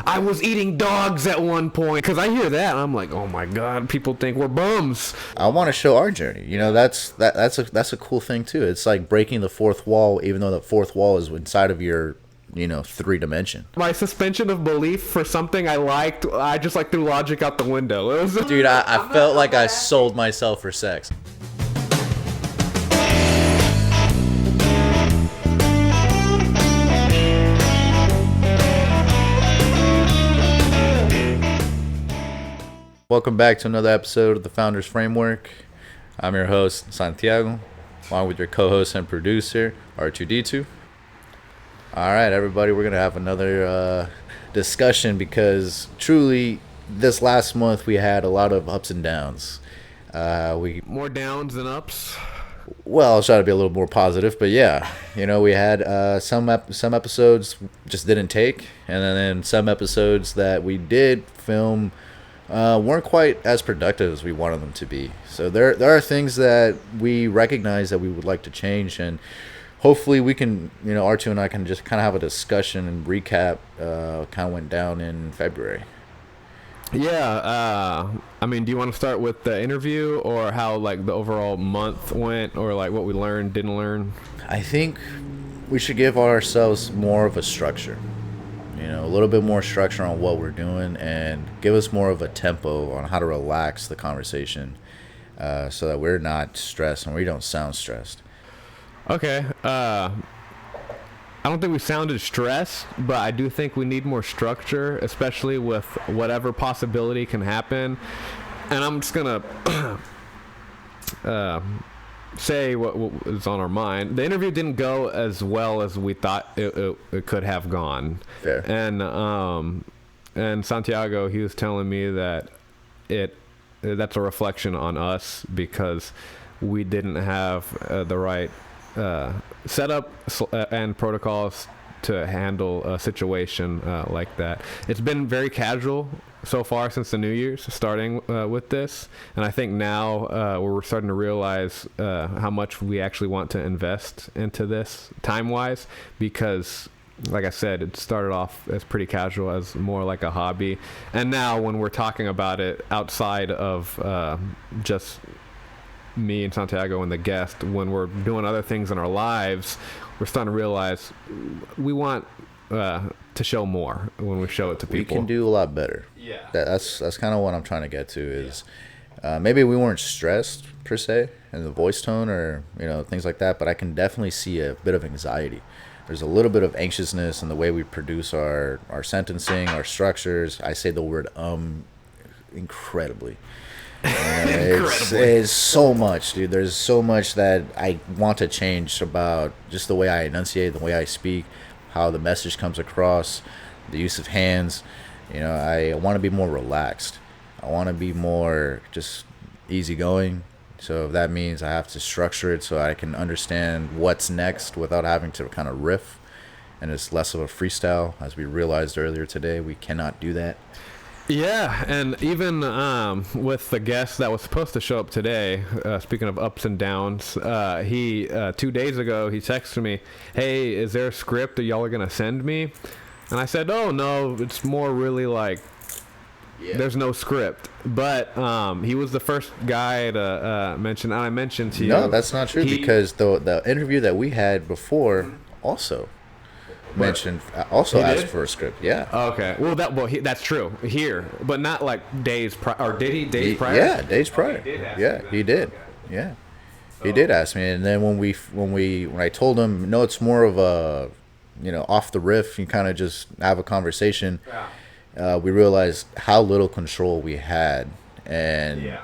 I was eating dogs at one point. Because I hear that, and I'm like, oh my God, people think we're bums. I want to show our journey. You know, that's a cool thing too. It's like breaking the fourth wall, even though the fourth wall is inside of your, 3-dimension. My suspension of belief for something I liked, I just like threw logic out the window. Dude, I felt like I sold myself for sex. Welcome back to another episode of the Founders Framework. I'm your host, Santiago, along with your co-host and producer, R2D2. All right, everybody, we're going to have another discussion because truly this last month we had a lot of ups and downs. More downs than ups. Well, I'll try to be a little more positive, but yeah, we had some episodes just didn't take, and then some episodes that we did film weren't quite as productive as we wanted them to be. So there are things that we recognize that we would like to change, and hopefully we can, R2 and I can just kind of have a discussion and recap kind of went down in February. Yeah, do you want to start with the interview or how like the overall month went or like what we learned, didn't learn? I think we should give ourselves more of a structure. A little bit more structure on what we're doing and give us more of a tempo on how to relax the conversation so that we're not stressed and we don't sound stressed. Okay. I don't think we sounded stressed, but I do think we need more structure, especially with whatever possibility can happen. And I'm just going to say what was on our mind. The interview didn't go as well as we thought it could have gone. Fair. And Santiago, he was telling me that that's a reflection on us because we didn't have the right setup and protocols to handle a situation like that. It's been very casual so far since the New Year's, starting with this, and I think now we're starting to realize how much we actually want to invest into this time-wise, because like I said, it started off as pretty casual, as more like a hobby, and now when we're talking about it outside of just me and Santiago and the guest, when we're doing other things in our lives, we're starting to realize we want to show more when we show it to people. We can do a lot better. Yeah. That's kind of what I'm trying to get to is maybe we weren't stressed per se in the voice tone or things like that, but I can definitely see a bit of anxiety. There's a little bit of anxiousness in the way we produce our sentencing, our structures. I say the word incredibly. It's so much, dude. There's so much that I want to change about just the way I enunciate, the way I speak, how the message comes across, the use of hands. I want to be more relaxed. I want to be more just easygoing. So if that means I have to structure it so I can understand what's next without having to kind of riff, and it's less of a freestyle, as we realized earlier today, we cannot do that. Yeah, and even with the guest that was supposed to show up today, speaking of ups and downs, he 2 days ago, he texted me, hey, is there a script that y'all are going to send me? And I said, oh, no, it's more really like there's no script. But he was the first guy to mention, and I mentioned to you. No, that's not true because the interview that we had before also asked for a script. Yeah. Okay. Well, that's true here, but not like days prior. Or did he days prior? Yeah, days prior. He did. Okay. Yeah, he did ask me, and then when I told him, no, it's more of a off the riff, you kind of just have a conversation. Yeah. We realized how little control we had, and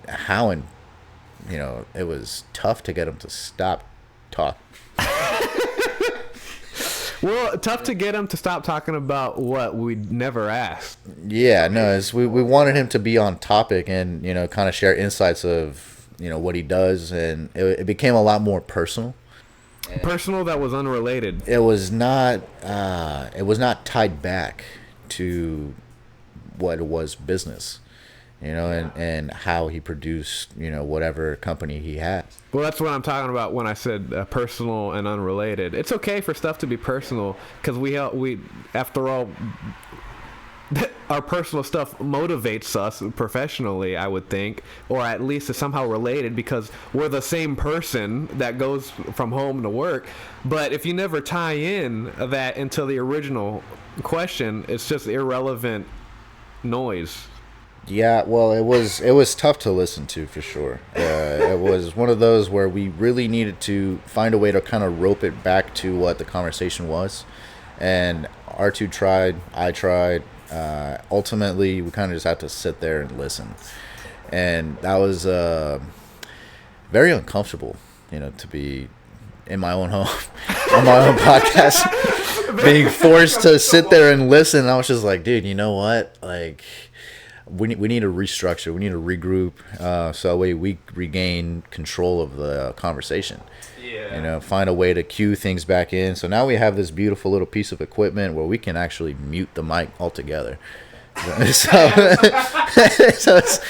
how it was tough to get him to stop talking. Well, tough to get him to stop talking about what we'd never asked. Yeah, no, we wanted him to be on topic and, kind of share insights of, what he does. And it became a lot more personal. Personal that was unrelated. It was not tied back to what was business. and how he produced, whatever company he had. Well, that's what I'm talking about when I said personal and unrelated. It's okay for stuff to be personal because we after all, our personal stuff motivates us professionally, I would think, or at least is somehow related because we're the same person that goes from home to work. But if you never tie in that into the original question, it's just irrelevant noise. Yeah, well, it was tough to listen to for sure. It was one of those where we really needed to find a way to kind of rope it back to what the conversation was, and R2 tried, I tried. Ultimately, we kind of just had to sit there and listen, and that was very uncomfortable, to be in my own home on my own podcast, being forced to sit there and listen. And I was just like, dude, you know what, like. We need to restructure. We need to regroup, so that way we regain control of the conversation. Yeah. Find a way to cue things back in. So now we have this beautiful little piece of equipment where we can actually mute the mic altogether. So it's,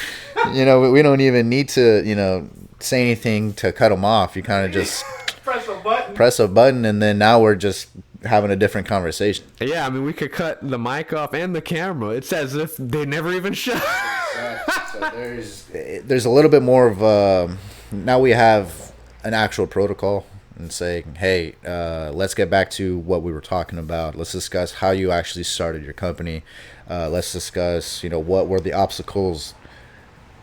we don't even need to, say anything to cut them off. You kind of just press a button, and then now we're just having a different conversation. Yeah, I mean, we could cut the mic off and the camera. It's as if they never even shot. So there's a little bit more of now we have an actual protocol and saying, hey, let's get back to what we were talking about. Let's discuss how you actually started your company. Let's discuss, what were the obstacles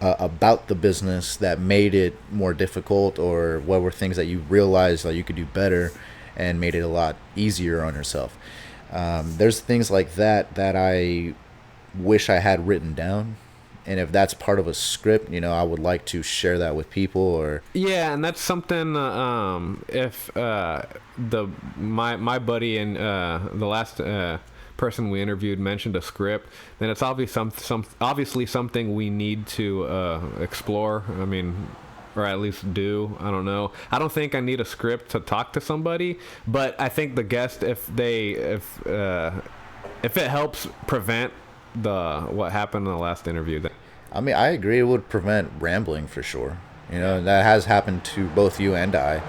about the business that made it more difficult, or what were things that you realized that you could do better and made it a lot easier on yourself. There's things like that I wish I had written down, and if that's part of a script, I would like to share that with people. Or yeah, and that's something. If my buddy and the last person we interviewed mentioned a script, then it's obviously something we need to explore. I mean, or at least do. I don't know. I don't think I need a script to talk to somebody, but I think the guest, if it helps prevent what happened in the last interview. I mean, I agree. It would prevent rambling for sure. That has happened to both you and I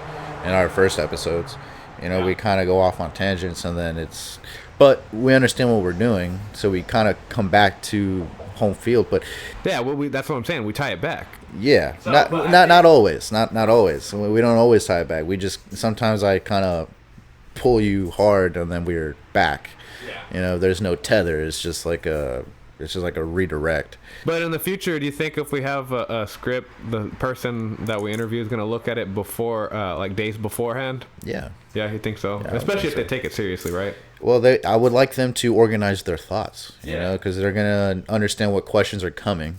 in our first episodes. We kind of go off on tangents, and then but we understand what we're doing, so we kind of come back to home field. But yeah, well, that's what I'm saying. We tie it back. Yeah, so, not always. Not always. We don't always tie it back. We just sometimes I kind of pull you hard, and then we're back. Yeah. There's no tether. It's just like a redirect. But in the future, do you think if we have a script, the person that we interview is going to look at it before, like days beforehand? Yeah. Yeah, you think so? Yeah, especially if they take it seriously, right? Well, I would like them to organize their thoughts, because they're going to understand what questions are coming.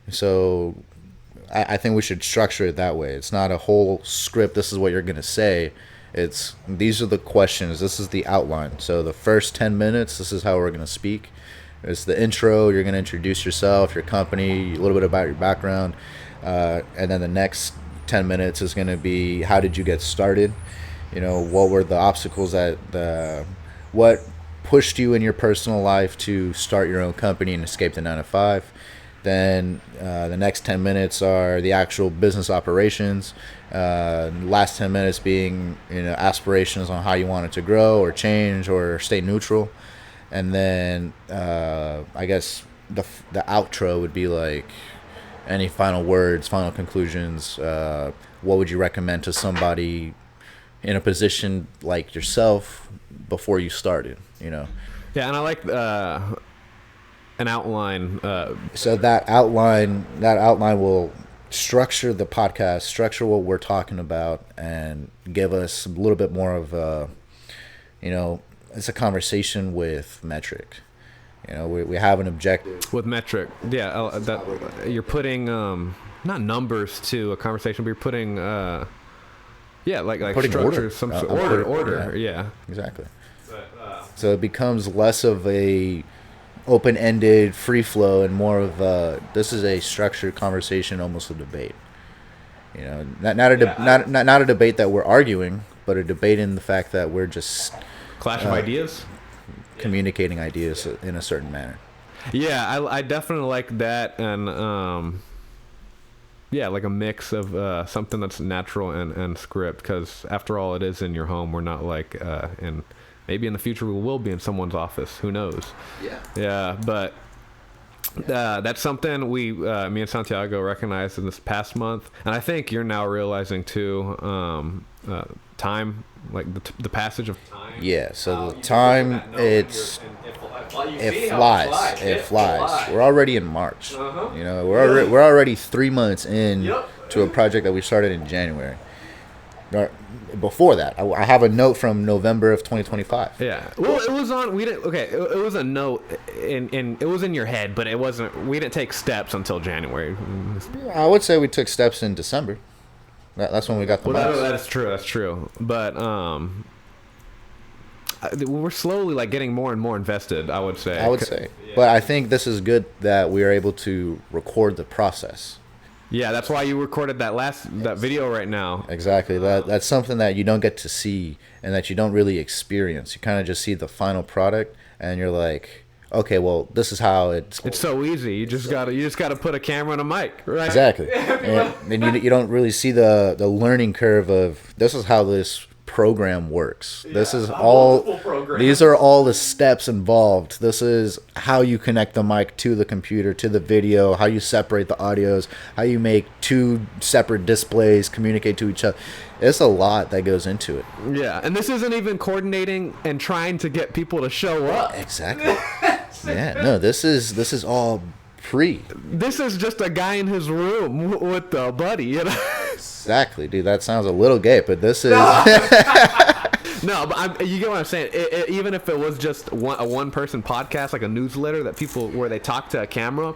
So I think we should structure it that way. It's not a whole script. This is what you're going to say. These are the questions. This is the outline. So the first 10 minutes, this is how we're going to speak. It's the intro. You're going to introduce yourself, your company, a little bit about your background. And then the next 10 minutes is going to be, how did you get started? What were the obstacles what pushed you in your personal life to start your own company and escape the 9-to-5? Then the next 10 minutes are the actual business operations. Last 10 minutes being aspirations on how you want it to grow or change or stay neutral. And then I guess the outro would be like any final words, final conclusions. What would you recommend to somebody in a position like yourself before you started? Yeah, and I like an outline. So that outline will structure the podcast, structure what we're talking about, and give us a little bit more of it's a conversation with metric. We have an objective with metric. Yeah, that you're putting not numbers to a conversation, but you're putting like putting structure, order. some order. Yeah, exactly. So it becomes less of a open-ended free flow and more of this is a structured conversation, almost a debate. Not a debate that we're arguing, but a debate in the fact that we're just clash of ideas, communicating ideas in a certain manner. Yeah, I definitely like that, and like a mix of something that's natural and script, because after all, it is in your home. We're not like in Maybe in the future we will be in someone's office. Who knows? Yeah, but that's something me and Santiago recognized in this past month, and I think you're now realizing too. Time, like the passage of time. Yeah. So the time, it flies. It flies. We're already in March. You know, we're already 3 months in to a project that we started in January. Before that, I have a note from November of 2025. Yeah. Well, it was on. We didn't. Okay. It was a note, in it was in your head, but it wasn't. We didn't take steps until January. I would say we took steps in December. That's when we got the. Well, that's true. That's true. But we're slowly like getting more and more invested. I would say. Yeah. But I think this is good that we are able to record the process. Yeah, that's why you recorded that video right now. Exactly. That's something that you don't get to see and that you don't really experience. You kind of just see the final product, and you're like, okay, well, this is how it's. It's so easy. You just gotta put a camera and a mic, right? Exactly. And you don't really see the learning curve of this is how this program works. Yeah, this is all. These are all the steps involved. This is how you connect the mic to the computer, to the video, how you separate the audios, how you make two separate displays communicate to each other. It's a lot that goes into it. Yeah, and this isn't even coordinating and trying to get people to show up. Exactly. Yeah, no, this is all pre. This is just a guy in his room with a buddy, you know. Exactly, dude. That sounds a little gay, but this is. No, but you get what I'm saying. Even if it was just a one-person podcast, like a newsletter that where they talk to a camera,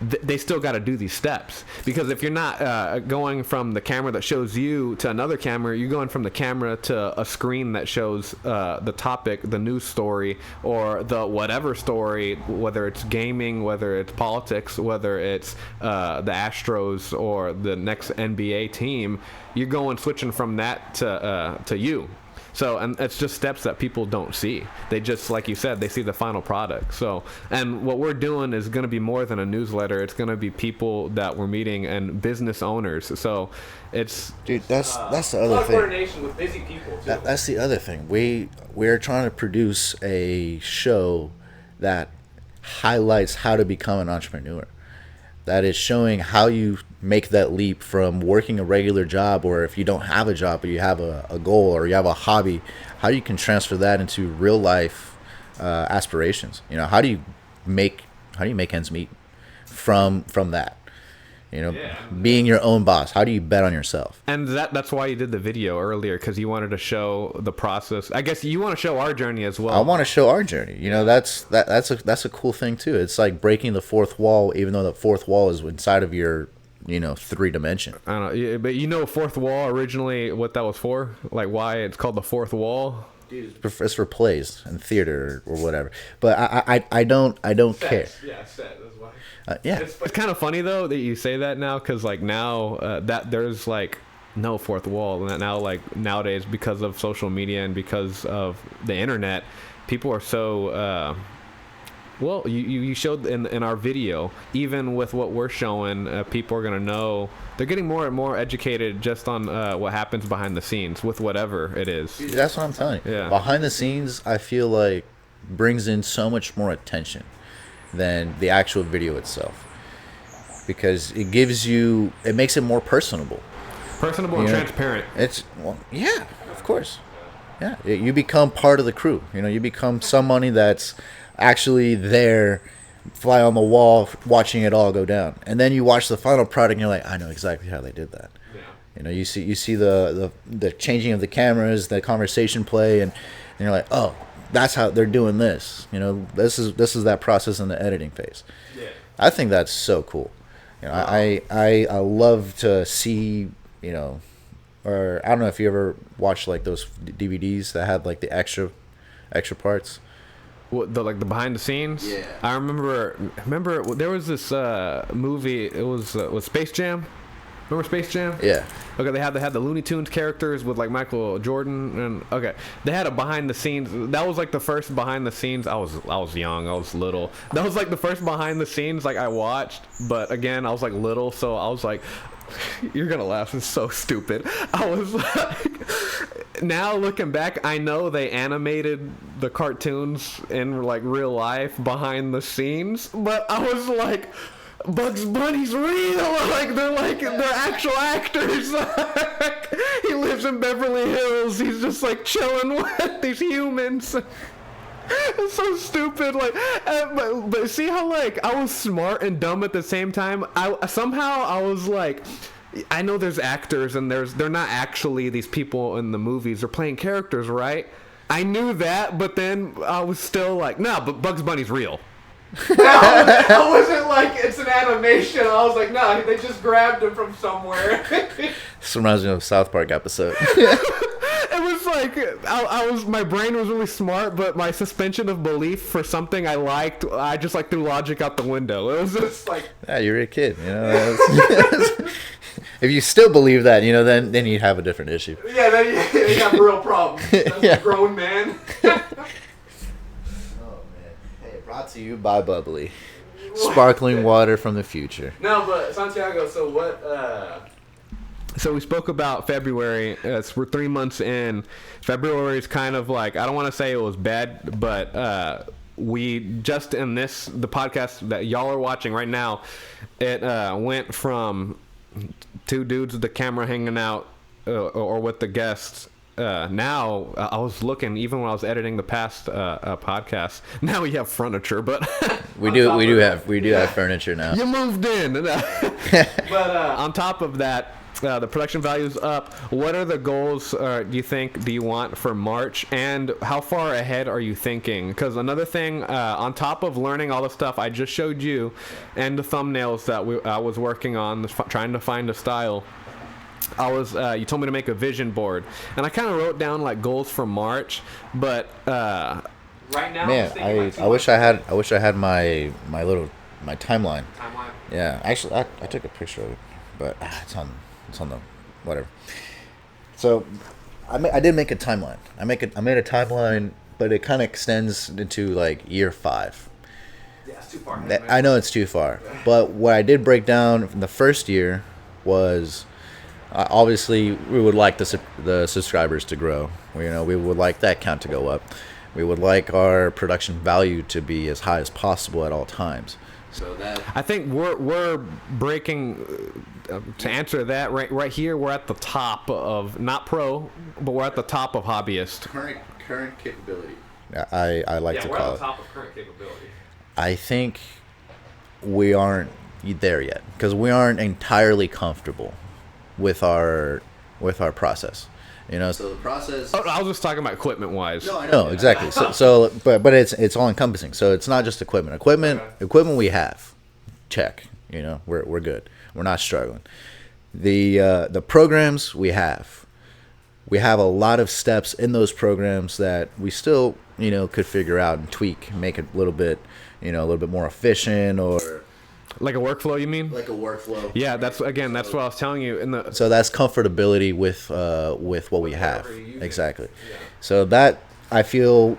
they still got to do these steps, because if you're not going from the camera that shows you to another camera, you're going from the camera to a screen that shows the topic, the news story, or the whatever story, whether it's gaming, whether it's politics, whether it's the Astros or the next NBA team. You're switching from that to you. So, and it's just steps that people don't see. They just, like you said, they see the final product. So, and what we're doing is going to be more than a newsletter. It's going to be people that we're meeting and business owners. So, it's dude, that's the other thing. Coordination with busy people too. That's the other thing. We're trying to produce a show that highlights how to become an entrepreneur. That is showing how you make that leap from working a regular job, or if you don't have a job but you have a goal or you have a hobby, how you can transfer that into real life aspirations. You know, how do you make ends meet from that? You know, being your own boss. How do you bet on yourself? And that's why you did the video earlier, because you wanted to show the process. I guess you want to show our journey as well. I want to show our journey. You know, that's a cool thing too. It's like breaking the fourth wall, even though the fourth wall is inside of your 3 dimension. I don't know, but fourth wall originally, what that was for, like why it's called the fourth wall. It's for plays and theater or whatever. But I don't care. Yeah, set. That's why. Yeah. It's kind of funny though that you say that now, because like now that there's like no fourth wall now, like nowadays, because of social media and because of the internet, people are so well, you showed in our video, even with what we're showing, people are going to know. They're getting more and more educated just on what happens behind the scenes with whatever it is. That's what I'm telling you. Yeah. Behind the scenes, I feel like brings in so much more attention than the actual video itself, because it makes it more personable. And transparent. Yeah, of course. Yeah, you become part of the crew. You know, you become somebody that's actually there, fly on the wall, watching it all go down. And then you watch the final product, and you're like, I know exactly how they did that. Yeah. You know, you see the changing of the cameras, the conversation play, and you're like, oh, that's how they're doing this. You know, this is that process in the editing phase. Yeah. I think that's so cool. You know, I love to see, you know, or I don't know if you ever watched like those DVDs that had like the extra parts. What, the behind the scenes? Yeah. I remember there was this movie. It was Space Jam. Remember Space Jam? Yeah. Okay, they had the Looney Tunes characters with like Michael Jordan, and okay, they had a behind the scenes. That was like the first behind the scenes. I was young, I was little. That was like the first behind the scenes like I watched. But again, I was like little, so I was like, you're gonna laugh. It's so stupid. I was like, now looking back, I know they animated the cartoons in like real life behind the scenes, but I was like, Bugs Bunny's real. They're actual actors. He lives in Beverly Hills. He's just like chilling with these humans. It's so stupid. But see how like I was smart and dumb at the same time. I was like, I know there's actors and they're not actually these people in the movies. They're playing characters, right? I knew that, but then I was still like, nah, but Bugs Bunny's real. I wasn't like it's an animation. I was like, no, they just grabbed him from somewhere. This reminds me of a South Park episode. It was like my brain was really smart, but my suspension of belief for something I liked, I just like threw logic out the window. It was just like, yeah, you're a kid, you know. If you still believe that, you know, then you'd have a different issue. Yeah, then you have real problems. That's a grown man. Brought to you by Bubbly. Sparkling water from the future. No, but Santiago, so what... So we spoke about February. We're 3 months in. February is kind of like, I don't want to say it was bad, but we just in the podcast that y'all are watching right now, it went from 2 dudes with the camera hanging out or with the guests. Now I was looking even when I was editing the past podcast. Now we have furniture, but we do have furniture now. You moved in, but on top of that, the production value's up. What are the goals do you want for March, and how far ahead are you thinking? Because another thing, on top of learning all the stuff I just showed you, and the thumbnails that I was working on, trying to find a style. You told me to make a vision board, and I kind of wrote down like goals for March, but right now, man, I wish I had my timeline. Yeah, actually, I took a picture of it, but it's on the whatever. So I did make a timeline. I made a timeline, but it kind of extends into like year 5. Yeah, it's too far. I know it's too far, but what I did break down from the first year was. Obviously, we would like the subscribers to grow. We would like that count to go up. We would like our production value to be as high as possible at all times. So that I think we're breaking to answer that right here. We're at the top of not pro, but we're at the top of hobbyist. Current capability. I like to call it. Yeah, we're at the top of current capability. I think we aren't there yet because we aren't entirely comfortable with our process, you know. So the process. Oh, I was just talking about equipment wise. No, I know exactly. But it's all encompassing. So it's not just equipment. Equipment we have, check. You know, we're good. We're not struggling. The programs we have a lot of steps in those programs that we still could figure out and tweak, make it a little bit more efficient or. Like a workflow, you mean? Like a workflow. Yeah, that's what I was telling you. So that's comfortability with what we have. Exactly. Yeah. So that I feel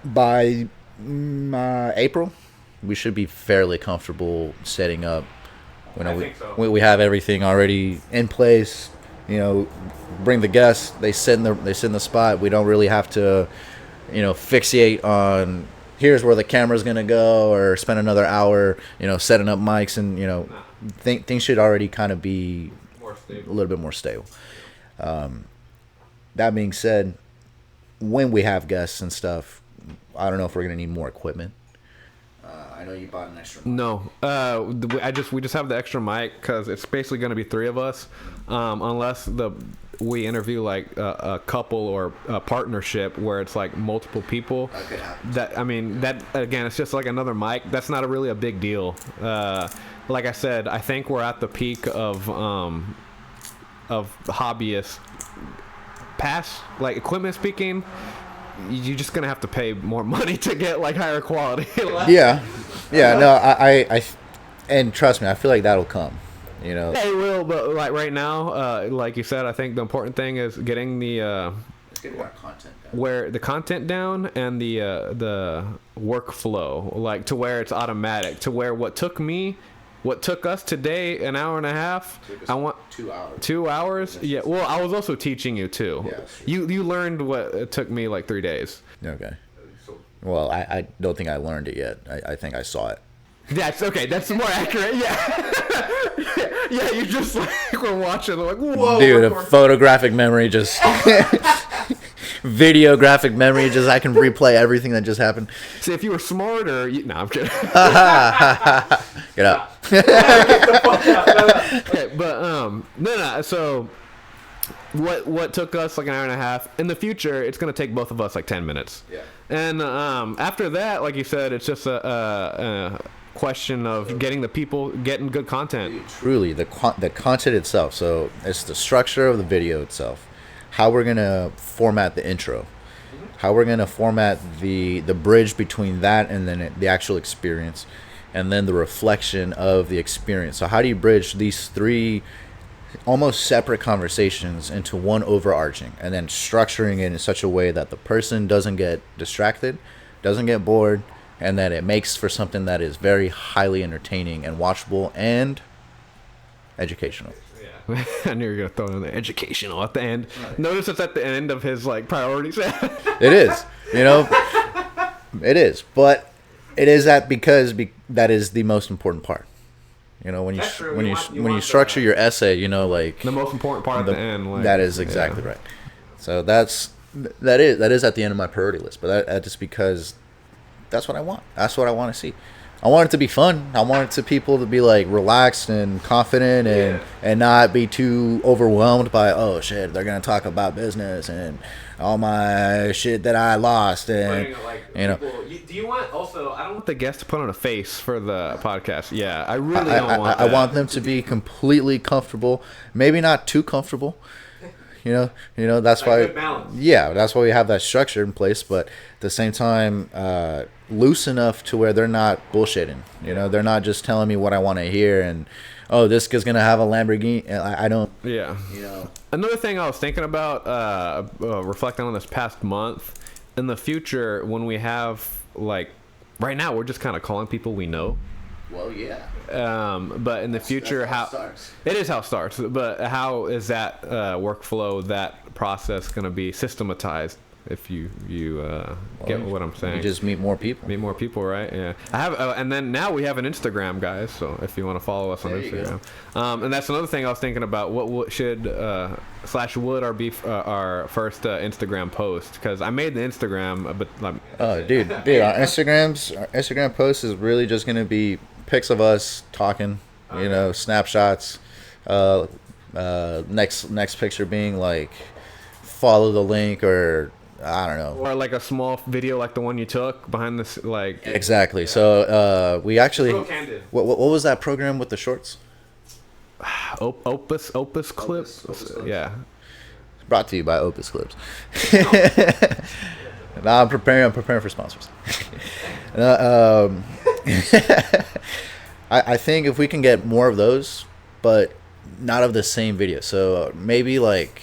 by April, we should be fairly comfortable setting up. I think so. We have everything already in place. Bring the guests. They sit in the spot. We don't really have to, fixate on. Here's where the camera's gonna go, or spend another hour, setting up mics, and things should already kind of be a little bit more stable. That being said, when we have guests and stuff, I don't know if we're gonna need more equipment. I know you bought an extra mic. No, we just have the extra mic because it's basically gonna be 3 of us, unless we interview like a couple or a partnership where it's like multiple people. That again, it's just like another mic. That's not really a big deal. Like I said, I think we're at the peak of hobbyist pass. Like equipment speaking, you're just gonna have to pay more money to get like higher quality. Yeah. No, I and trust me, I feel like that'll come. Yeah, it will, but like right now, like you said, I think the important thing is getting the content down and the workflow, like to where it's automatic, to where what took me what took us today an hour and a half, I want 2 hours. 2 hours. Yeah. Well, I was also teaching you too. Yeah, you learned what it took me like 3 days. Okay. Well, I don't think I learned it yet. I think I saw it. That's okay. That's more accurate. Yeah. Yeah. You just like were watching. Like, whoa. Dude, a photographic memory just. Videographic memory, just I can replay everything that just happened. See, if you were smarter, no, I'm kidding. Get up. Okay, but no. So, what took us like an hour and a half? In the future, it's gonna take both of us like 10 minutes. Yeah. And after that, like you said, it's just a question of getting good content. Truly, the content itself. So it's the structure of the video itself. How we're going to format the intro, how we're going to format the bridge between that and then the actual experience, and then the reflection of the experience. So how do you bridge these three almost separate conversations into one overarching, and then structuring it in such a way that the person doesn't get distracted, doesn't get bored, and that it makes for something that is very highly entertaining and watchable and educational. I knew you were gonna throw in the educational at the end. Right. Notice it's at the end of his like priorities. It is, it is, but it is that because that is the most important part. When you structure your essay, like the most important part at the end. Like, that is exactly right. So that is at the end of my priority list. But that just because that's what I want. That's what I want to see. I want it to be fun. I want people to be like relaxed and confident and not be too overwhelmed by, oh shit, they're gonna talk about business and all my shit that I lost and do you want also? I don't want the guest to put on a face for the podcast. Yeah, I really don't want. I want them to be completely comfortable. Maybe not too comfortable. That's why. Yeah, that's why we have that structure in place. But at the same time, loose enough to where they're not bullshitting. They're not just telling me what I want to hear and, oh, this guy's gonna have a Lamborghini. I don't. Yeah. Another thing I was thinking about, reflecting on this past month, in the future when we have like, right now we're just kind of calling people we know. Well, yeah. But in the future, how it starts. It is how it starts. But how is that workflow, that process, going to be systematized? If you get what I'm saying, you just meet more people. Meet more people, right? Yeah. I have, and then now we have an Instagram, guys. So if you want to follow us on Instagram, and that's another thing I was thinking about. What should would our first Instagram post? Because I made the Instagram, but dude, our Instagram post is really just gonna be pics of us talking, snapshots. Next picture being like follow the link or. I don't know. Or like a small video like the one you took behind this, like... Exactly. Yeah. So we actually... What was that program with the shorts? Opus Clips? Yeah. Brought to you by Opus Clips. Now I'm preparing for sponsors. I think if we can get more of those, but not of the same video. So maybe like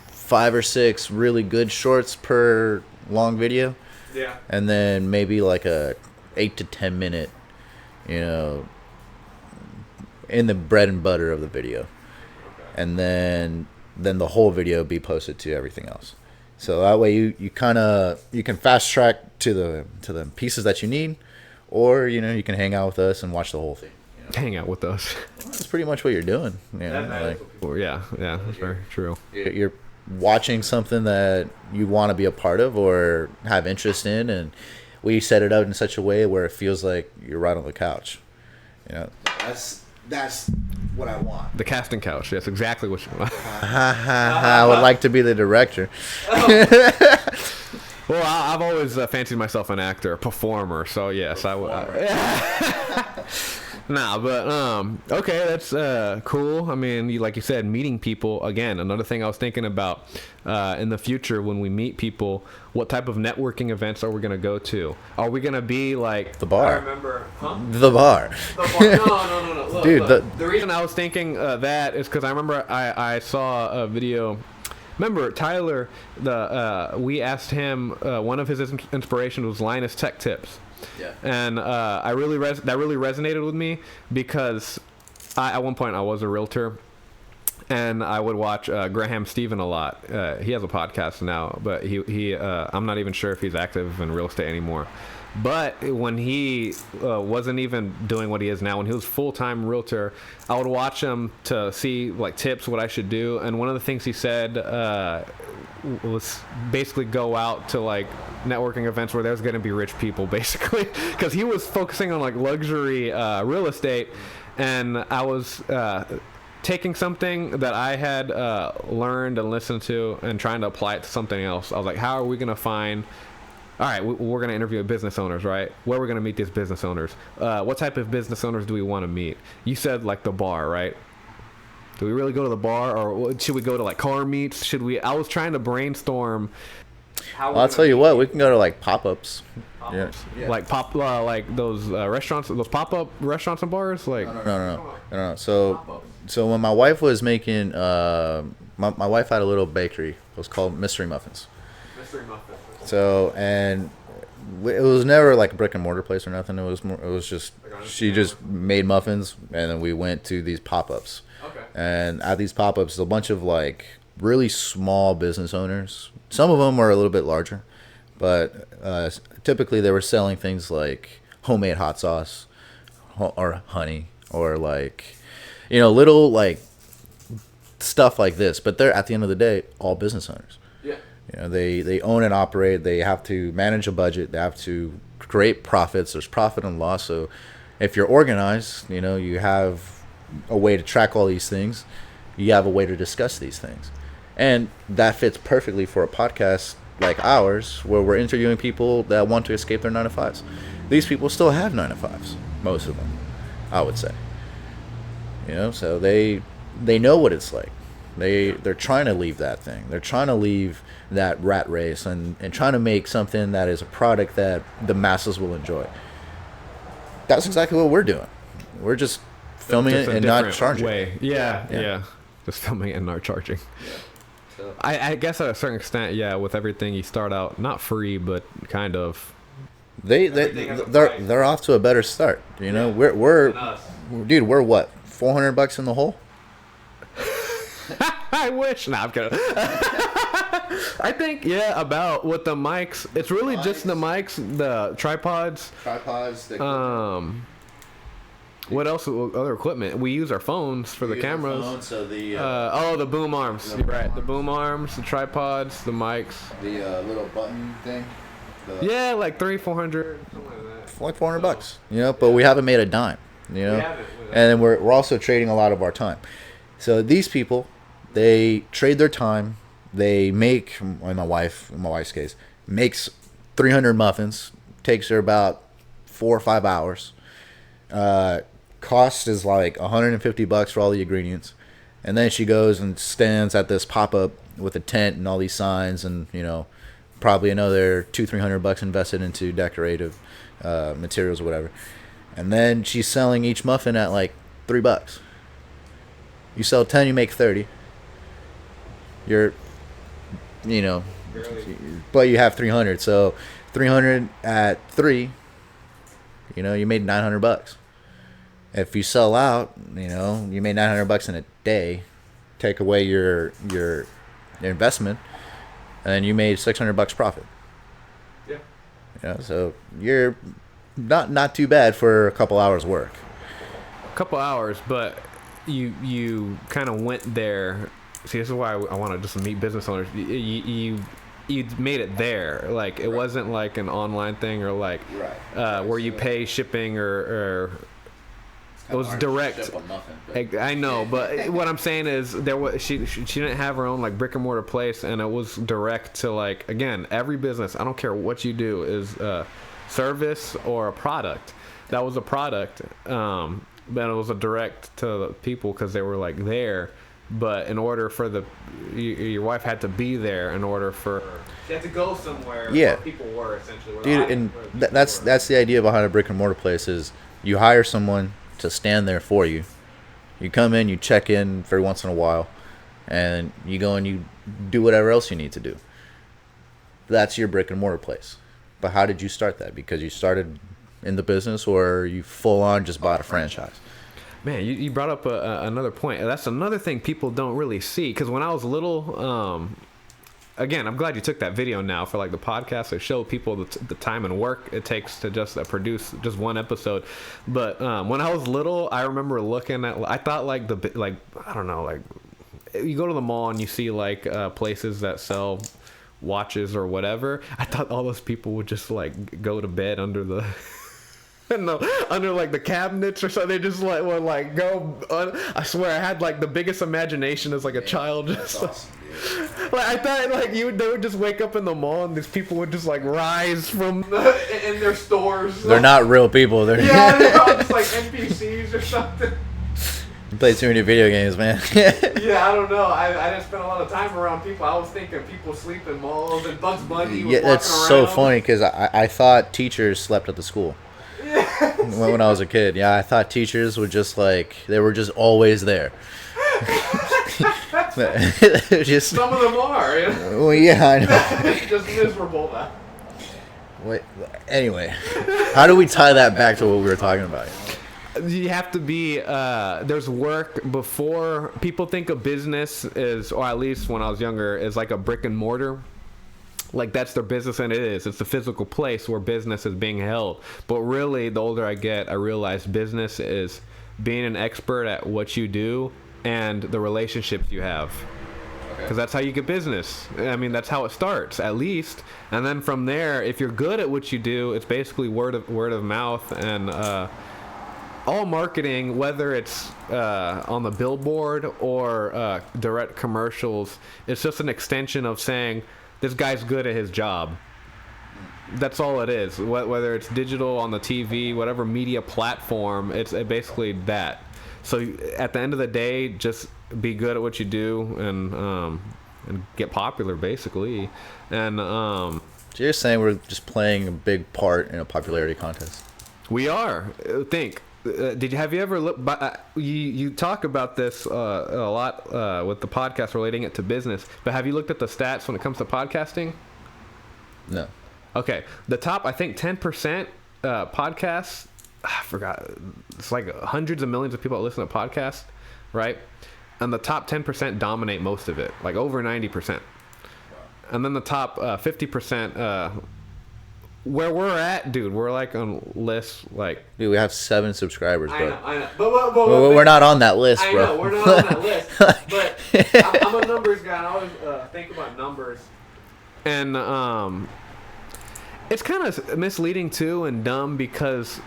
5 or 6 really good shorts per long video. Yeah. And then maybe like a 8 to 10 minute, in the bread and butter of the video. Okay. And then the whole video be posted to everything else. So that way you can fast track to the pieces that you need, or you can hang out with us and watch the whole thing. Hang out with us. That's pretty much what you're doing. Yeah, that's very true. You're watching something that you want to be a part of or have interest in, and we set it up in such a way where it feels like you're right on the couch. That's what I want. The casting couch. That's exactly what you want. I would like to be the director. Well, I've always fancied myself an actor, a performer. So yes, I would. Okay, that's cool. I mean, like you said, meeting people. Again, another thing I was thinking about in the future when we meet people, what type of networking events are we going to go to? Are we going to be like... The bar. I remember... Huh? The bar. No. Look, dude, look. The reason I was thinking that is because I remember I saw a video... Remember, Tyler, we asked him, one of his inspirations was Linus Tech Tips. Yeah. And I really that really resonated with me because at one point I was a realtor. And I would watch Graham Stephan a lot. He has a podcast now, but he I'm not even sure if he's active in real estate anymore. But when he wasn't even doing what he is now, when he was full-time realtor, I would watch him to see like tips, what I should do. And one of the things he said was basically go out to like networking events where there's going to be rich people, basically, because he was focusing on like luxury real estate, and I was taking something that I had learned and listened to and trying to apply it to something else. I was like, how are we going to find... All right, we're going to interview business owners, right? Where are we going to meet these business owners? What type of business owners do we want to meet? You said like the bar, right? Do we really go to the bar, or should we go to like car meets? Should we... I was trying to brainstorm... Well, I'll tell you what, we can go to like Pop-Ups. Yeah. Like like those restaurants, those pop-up restaurants and bars, like... No. So when my wife was making, my wife had a little bakery. It was called Mystery Muffins. Mystery Muffins. So, and it was never like a brick and mortar place or nothing. It was just, she just made muffins, and then we went to these pop-ups. Okay. And at these pop-ups, a bunch of like really small business owners. Some of them were a little bit larger, but typically they were selling things like homemade hot sauce or honey, or like, little like stuff like this. But they're, at the end of the day, all business owners. Yeah. They own and operate. They have to manage a budget. They have to create profits. There's profit and loss. So if you're organized, you have a way to track all these things. You have a way to discuss these things. And that fits perfectly for a podcast like ours, where we're interviewing people that want to escape their 9-to-5s. These people still have 9-to-5s, most of them, I would say. So they know what it's like. They're trying to leave that thing. They're trying to leave that rat race and trying to make something that is a product that the masses will enjoy. That's exactly what we're doing. We're just filming it and not charging. Way. Yeah. Just filming it and not charging. Yeah. So. I guess at a certain extent, yeah, with everything you start out not free, but kind of. They're off to a better start. We're we're what, $400 in the hole? I wish. Nah, I'm kidding. I think, about with the mics, it's really just the mics, the tripods. What else? Other equipment? We use our phones for the cameras. Phone, so the boom arms. You're right. The boom arms, the tripods, the mics. The little button thing. Like $300-400, something like that. Like $400. But we haven't made a dime. We haven't. And then we're also trading a lot of our time. So these people, they trade their time. They make, in my wife's case, makes 300 muffins. Takes her about 4 or 5 hours. Cost is like $150 for all the ingredients, and then she goes and stands at this pop-up with a tent and all these signs, and probably another $200-300 invested into decorative materials or whatever, and then she's selling each muffin at like $3. You sell 10, you make 30. You're, but you have 300, so 300 at 3. You made $900. If you sell out, you made $900 in a day. Take away your investment, and you made $600 profit. Yeah. So you're not too bad for a couple hours work. A couple hours, but you kind of went there. See, this is why I want to just meet business owners. You made it there. Like, it wasn't like an online thing, or like where you pay shipping or it was direct. I know, but what I'm saying is she didn't have her own like brick and mortar place, and it was direct to, like, again, every business, I don't care what you do, is service or a product. That was a product, but it was a direct to the people because they were like there. But in order for your wife had to be there in order for... She had to go somewhere where people were, essentially. Dude, and that's the idea behind a brick and mortar place is you hire someone to stand there for you. You come in, you check in every once in a while, and you go and you do whatever else you need to do. That's your brick and mortar place. But how did you start that? Because you started in the business, or you full on just bought a franchise? Man, you brought up another point. That's another thing people don't really see. Because when I was little, again, I'm glad you took that video now for like the podcast to show people the time and work it takes to just produce just one episode. But when I was little, I remember looking at. I thought like I don't know, like you go to the mall and you see like places that sell watches or whatever. I thought all those people would just like go to bed under the. No, under like the cabinets or something. They just like would like go. I swear, I had like the biggest imagination as like a child. Just Awesome, like I thought, like they would just wake up in the mall and these people would just like rise from in their stores. They're not real people. They're they're all just like NPCs or something. You play too many video games, man. Yeah, I don't know. I didn't spend a lot of time around people. I was thinking people sleep in malls and Bugs Bunny was Yeah, that's walking so around. funny because I thought teachers slept at the school. When I was a kid, yeah, I thought teachers were just like they were just always there. Just Some of them are. You know? well, yeah, I know. Just miserable. Now. Wait, anyway, how do we tie that back to what we were talking about? You have to be there's work before people think of business is, or at least when I was younger, is like a brick and mortar. Like that's their business, and it is. It's the physical place where business is being held. But really, the older I get, I realize business is being an expert at what you do and the relationships you have. Because that's how you get business. I mean, that's how it starts, at least. And then from there, if you're good at what you do, it's basically word of mouth and all marketing, whether it's on the billboard or direct commercials, it's just an extension of saying, this guy's good at his job. That's all it is. Whether it's digital, on the TV, whatever media platform, it's basically that. So at the end of the day, just be good at what you do and get popular, basically. And So you're saying we're just playing a big part in a popularity contest? we are. Have you ever looked? You talk about this a lot with the podcast, relating it to business. But have you looked at the stats when it comes to podcasting? No. Okay, the top, I think 10% podcasts. I forgot. It's like hundreds of millions of people that listen to podcasts, right? And the top 10% dominate most of it, like over 90%. And then the top 50%. Where we're at, dude, we're like on lists like. Dude, we have 7 subscribers, bro. I know. But We're not on that list, bro. I know, we're not on that list. But I'm a numbers guy, and I always think about numbers. And it's kind of misleading, too, and dumb, because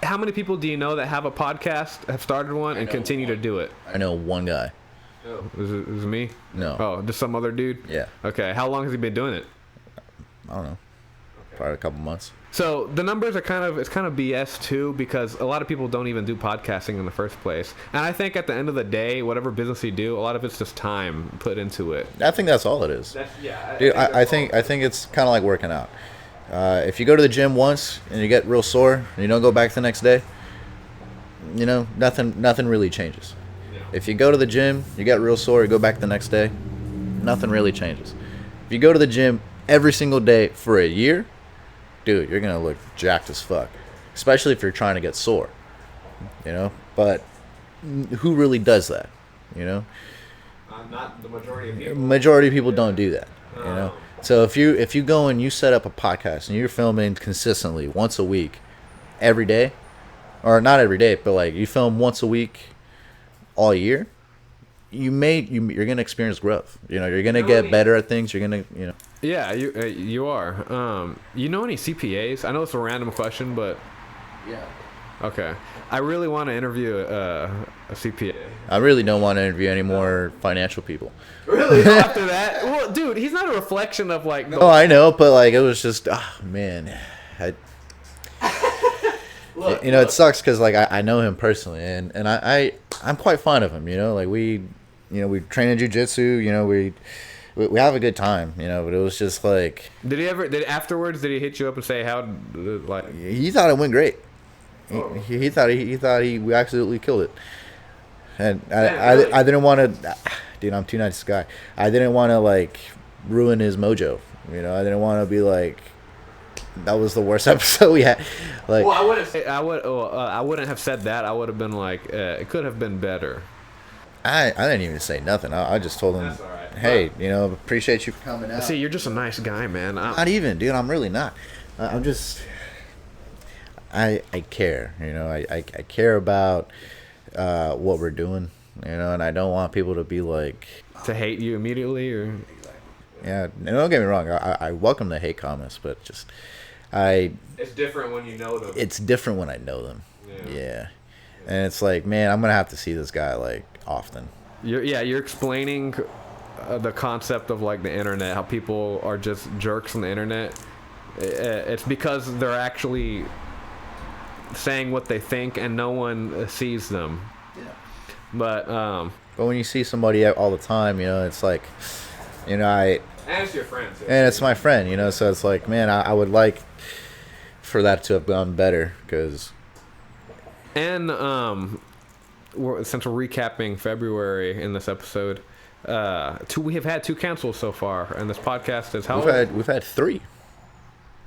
how many people do you know that have a podcast, have started one, and continue to do it? I know one guy. Oh, is it me? No. Oh, just some other dude? Yeah. Okay, how long has he been doing it? I don't know. Probably a couple months. So the numbers are kind of BS too, because a lot of people don't even do podcasting in the first place. And I think at the end of the day, whatever business you do, a lot of it's just time put into it. I think that's all it is. Yeah. Dude, I think it's kind of like working out. If you go to the gym once and you get real sore and you don't go back the next day, you know, nothing really changes. Yeah. If you go to the gym, you get real sore, you go back the next day, nothing really changes. If you go to the gym every single day for a year, dude, you're gonna look jacked as fuck, especially if you're trying to get sore, you know. But who really does that, you know? Not the majority of people. Majority of people don't do that, you know. So if you go and you set up a podcast and you're filming consistently once a week, every day, or not every day, but like you film once a week, all year, you're gonna experience growth. You know, you're gonna get better at things. You're gonna, you know. Yeah, you are. You know any CPAs? I know it's a random question, but Yeah. okay. I really want to interview a CPA. I really don't want to interview any more financial people. Really? After that? Well, dude, he's not a reflection of like. Oh, I know, but like it was just, man, Look, you know, it sucks because like I know him personally, and I'm quite fond of him. You know, like we train in jiu-jitsu. You know, we have a good time. You know, but it was just like. Did he hit you up and say how like? He thought it went great. He thought we absolutely killed it, and I didn't want to, dude. I'm too nice guy. I didn't want to like ruin his mojo. You know, I didn't want to be like, that was the worst episode we had. Like, Well, I wouldn't have said that. I would have been like, it could have been better. I didn't even say nothing. I just told him, That's all right. hey, appreciate you coming out. See, you're just a nice guy, man. Not even, dude. I'm really not. I'm just. I care. I care about what we're doing. And I don't want people to be like To hate you immediately, or yeah. And don't get me wrong. I welcome the hate comments, but just it's different when you know them. It's different when I know them. Yeah. And it's like, man, I'm gonna have to see this guy like often. You're explaining the concept of like the internet, how people are just jerks on the internet. It's because they're actually saying what they think and no one sees them. Yeah. But when you see somebody all the time, it's like, and it's your friend too. And it's my friend, so it's like, man, I would like for that to have gone better, because. And since we're recapping February in this episode, we have had 2 cancels so far, and this podcast is how we've had 3.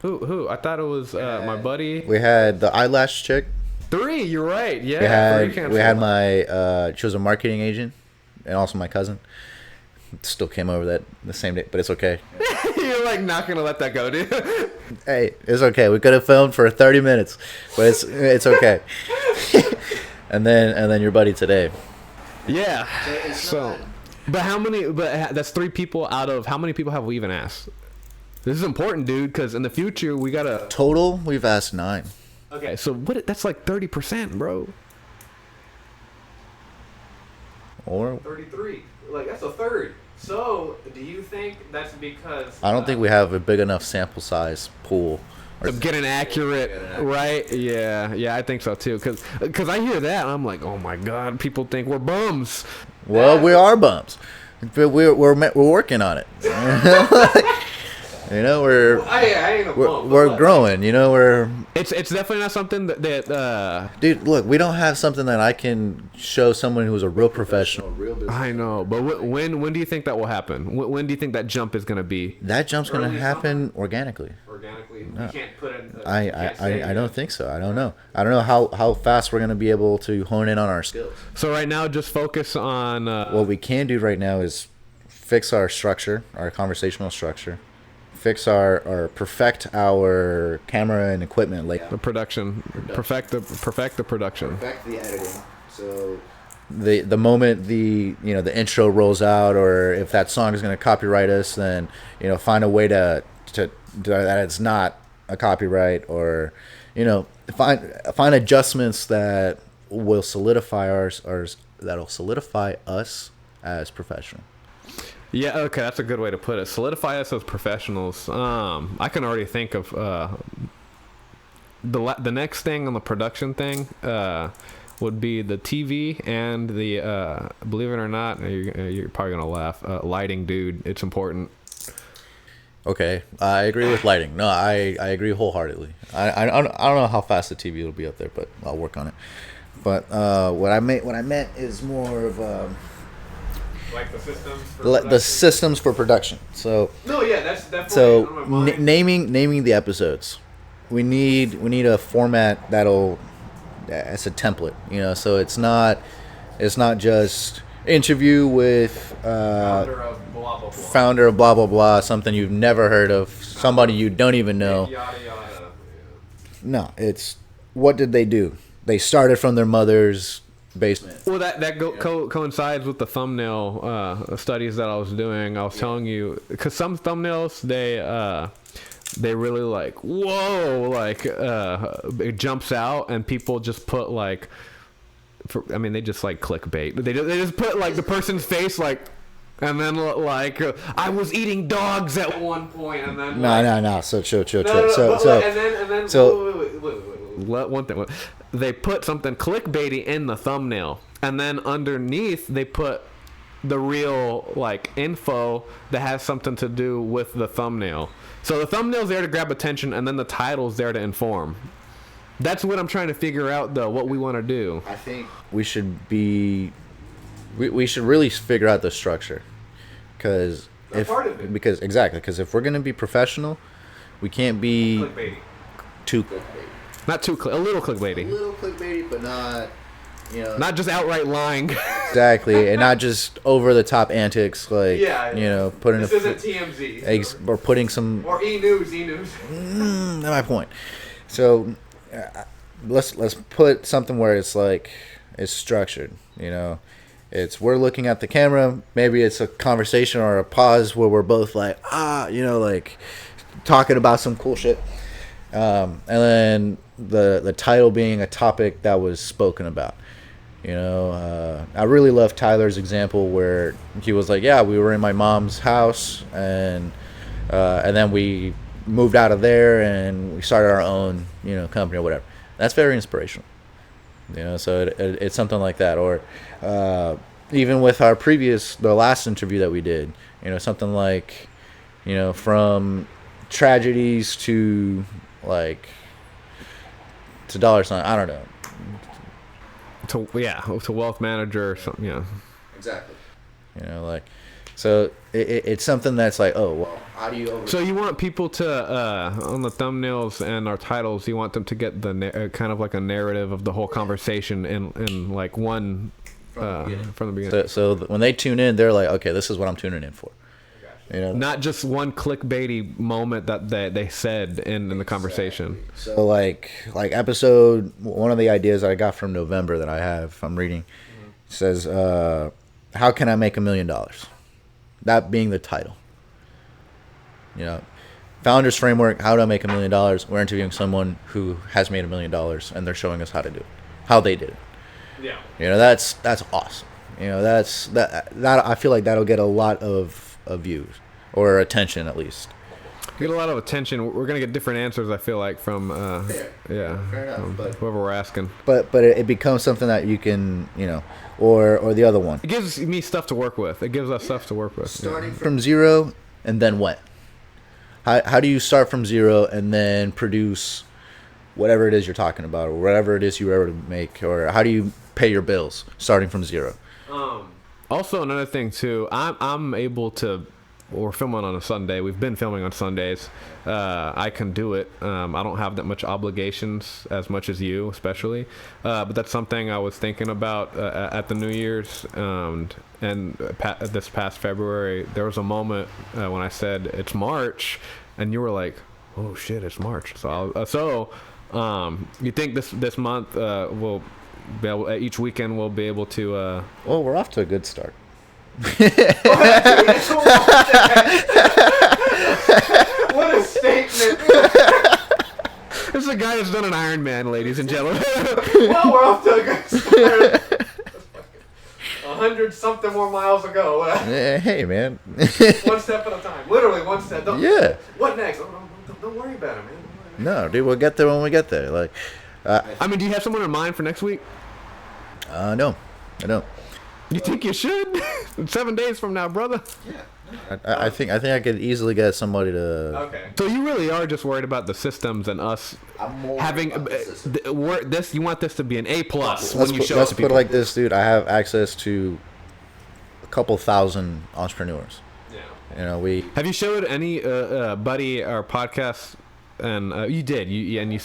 Who? I thought it was my buddy. We had the eyelash chick. 3. You're right. Yeah. We had my she was a marketing agent, and also my cousin. Still came over the same day, but it's okay. You're like not gonna let that go, dude. Hey, it's okay. We could have filmed for 30 minutes, but it's okay. and then your buddy today. Yeah. So, but how many? But that's 3 people out of how many people have we even asked? This is important, dude, because in the future we gotta. Total, we've asked 9. Okay, so what? That's like 30%, bro. Or 33. Like that's a third. So, do you think that's because I don't think we have a big enough sample size pool to get an accurate, right? Yeah, I think so too. Because I hear that and I'm like, oh my god, people think we're bums. Well, we are bums, but we're working on it. We're growing. We're. It's definitely not something that dude, look, we don't have something that I can show someone who's a real professional. I know, but when do you think that will happen? When do you think that jump is going to be? That jump's going to happen organically. No. You can't put in. I don't think so. I don't know. I don't know how fast we're going to be able to hone in on our skills. So right now, just focus on. What we can do right now is fix our structure, our conversational structure. Fix or perfect our camera and equipment, like the production. Perfect the production. Perfect the editing. So the moment the intro rolls out, or if that song is going to copyright us, then find a way to that it's not a copyright, or find adjustments that will solidify that'll solidify us as professional. Yeah, okay, that's a good way to put it. Solidify us as professionals. I can already think of the next thing on the production thing would be the TV and the believe it or not, you're probably gonna laugh. Lighting, dude, it's important. Okay, I agree with lighting. No, I agree wholeheartedly. I don't know how fast the TV will be up there, but I'll work on it. But what I meant is more of like the systems for the systems for production. So no, yeah, that's definitely on my mind. Naming the episodes. We need a format that'll as a template, so it's not just interview with founder of blah blah blah, something you've never heard of, somebody you don't even know. Yada yada. No, it's what did they do? They started from their mother's basement. Well, that coincides with the thumbnail studies that I was doing. I was telling you, because some thumbnails they really like, whoa, like it jumps out, and people just put like, they just like clickbait. They just put like the person's face like, and then like I was eating dogs at one point, and then no. So chill. Wait. One thing. They put something clickbaity in the thumbnail, and then underneath they put the real like info that has something to do with the thumbnail. So the thumbnail's there to grab attention, and then the title's there to inform. That's what I'm trying to figure out, though, what we want to do. I think we should really figure out the structure, because if we're going to be professional, We can't be Clickbaity. too clickbaity. Not too a little A clickbaity. little clickbaity, but not, Not just outright lying. exactly, and not just over the top antics like putting This isn't TMZ. or putting some Or E-News. that's my point. So let's put something where it's like it's structured. It's we're looking at the camera. Maybe it's a conversation or a pause where we're both like like talking about some cool shit. And then the title being a topic that was spoken about. I really love Tyler's example where he was like, yeah, we were in my mom's house and then we moved out of there and we started our own, company or whatever. That's very inspirational. So it's something like that. Or even with the last interview that we did, something like, from tragedies to like to dollar sign. I don't know. To wealth manager or something. Yeah. Exactly. So it's something that's like, oh well, how do you? So you want people to on the thumbnails and our titles, you want them to get the kind of like a narrative of the whole conversation in like one from the beginning. So when they tune in, they're like, okay, this is what I'm tuning in for. Not just one clickbaity moment that they said in the conversation. So like episode, one of the ideas that I got from November that I'm reading, says, how can I make $1 million? That being the title. Founders Framework, how do I make $1 million? We're interviewing someone who has made $1 million and they're showing us how to do it, how they did it. Yeah. That's awesome. That I feel like that'll get a lot of views or attention at least. Get a lot of attention. We're gonna get different answers. I feel like from Fair enough, but whoever we're asking. But it becomes something that you can or the other one. It gives me stuff to work with. It gives us stuff to work with. Starting from zero and then what? How do you start from zero and then produce whatever it is you're talking about or whatever it is you were able to make, or how do you pay your bills starting from zero? Also, another thing too, I'm able to. We're filming on a Sunday. We've been filming on Sundays. I can do it. I don't have that much obligations as much as you, especially. But that's something I was thinking about at the New Year's. This past February, there was a moment when I said it's March, and you were like, "Oh shit, it's March." So you think this month we'll be able, each weekend we'll be able to? Well, we're off to a good start. What a statement. This is a guy that's done an Ironman, ladies and gentlemen. Well, we're off to a good start. 100-something more miles ago. Hey, man. One step at a time. Literally one step. What next? Don't worry about it, man. No, dude, we'll get there when we get there. Like, I mean, do you have someone in mind for next week? No, I don't. You think you should? 7 days from now, brother. Yeah. I think I could easily get somebody to. Okay. So you really are just worried about the systems and us having this. You want this to be an A+ when you show. Let's put it like this, dude. I have access to a couple thousand entrepreneurs. Yeah. Have you showed any buddy our podcast? And you did. You